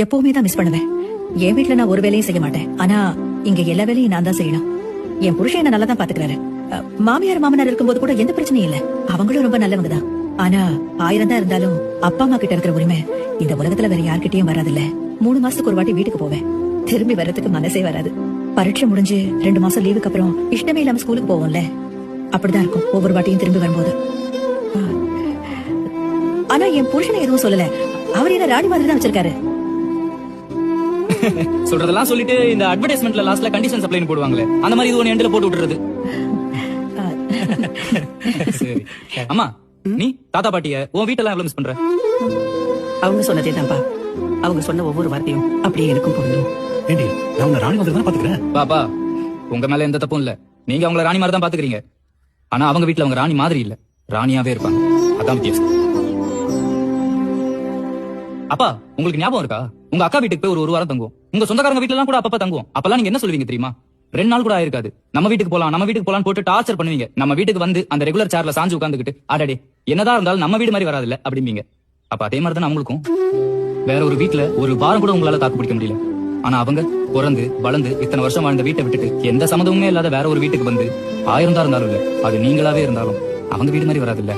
எப்பவுமே தான் மிஸ் பண்ணுவேன். என் வீட்டுல நான் ஒரு வேலையும் செய்ய மாட்டேன். ஆனா இங்க எல்லா வேலையும் நான் தான் செய்யணும். என் புருஷன் என்ன நல்லா தான் பாத்துக்கிறாரு. மாமியார் மாமனார் இருக்கும்போது கூட எந்த பிரச்சனையும் இல்ல. அவங்களும் ரொம்ப நல்லவங்க தான். ஆனா 1000 தான் இருந்தாலும் அப்பா அம்மா கிட்ட இருக்கிற உரிமை இந்த உலகத்துல வேற யார்கிட்டயும் வராதுல்ல. 3 மாசத்துக்கு ஒரு வாட்டி வீட்டுக்கு போவேன். திரும்பி வர்றதுக்கு மனசே வராது. பரீட்சை முடிஞ்சு 2 மாசம் லீவுக்கு அப்புறம் இஷ்டமே இல்லாம ஸ்கூலுக்கு போவோம்ல, அப்படிதான் இருக்கும் ஒவ்வொரு வாட்டியும் திரும்பி வரும்போது. ஆனா என் புருஷனை எதுவும் சொல்லல. அவர் என்ன ராணி மாதிரி தான் வச்சிருக்காரு. சொல்றதெல்லாம் சொல்லிட்டு இந்த அட்வர்டைஸ்மெண்ட்ல லாஸ்ட்ல கண்டிஷன் சப்ளைன்னு போடுவாங்களே, அந்த மாதிரி இது ஒன்னு எண்ட்ல போட்டு விட்டுறது. சரி அம்மா, நீ தாத்தா பாட்டிய உன் வீட்டெல்லாம் எவ்வளவு மிஸ் பண்ற? அவங்க சொன்னதே தான்ப்பா. அவங்க சொன்ன ஒவ்வொரு வார்த்தையும் அப்படியே எனக்கும் பொருந்தும். ஏண்டி, நான் உன்னை ராணி மாதிரி தான் பாத்துக்கிறேன். பாப்பா, உங்க மேல எந்த தப்பும் இல்ல. நீங்க அவங்கள ராணி மாதிரி தான் பாத்துக்கிறீங்க. ஆனா அவங்க வீட்டுல அவங்க ராணி மாதிரி இல்ல, ராணியாவே இருப்பாங்க. அதான் வித்தியாசம். அப்பா, உங்களுக்கு ஞாபகம் இருக்கா? உங்க அக்கா வீட்டுக்கு போய் ஒரு வாரம் தங்குவோம். உங்க சொந்தக்காரங்க வீட்டுல எல்லாம் கூட அப்பப்ப தங்குவோம். அப்பெல்லாம் நீங்க என்ன சொல்லுவீங்க தெரியுமா? 2 நாள் கூட ஆயிருக்காது. நம்ம வீட்டுக்கு போலாம் போட்டு டார்ச்சர் பண்ணுவீங்க. நம்ம வீட்டுக்கு வந்து அந்த ரெகுலர் சேர்ல சாஞ்சு உட்காந்துக்கிட்டு, அடடே என்னதான் இருந்தாலும் நம்ம வீடு மாதிரி வராதுல்ல அப்படிம்பீங்க. அப்ப அதே மாதிரி தான் அவங்களுக்கும். வேற ஒரு வீட்டுல ஒரு வாரம் கூட உங்களால தாக்கு பிடிக்க முடியல. ஆனா அவங்க பிறந்து வளர்ந்து இத்தனை வருஷம் வாழ்ந்த வீட்டை விட்டுட்டு எந்த சம்மதமுமே இல்லாத வேற ஒரு வீட்டுக்கு வந்து 1000 தான் இருந்தாலும் இல்ல, அது நீங்களாவே இருந்தாலும் அவங்க வீடு மாதிரி வராதுல்ல.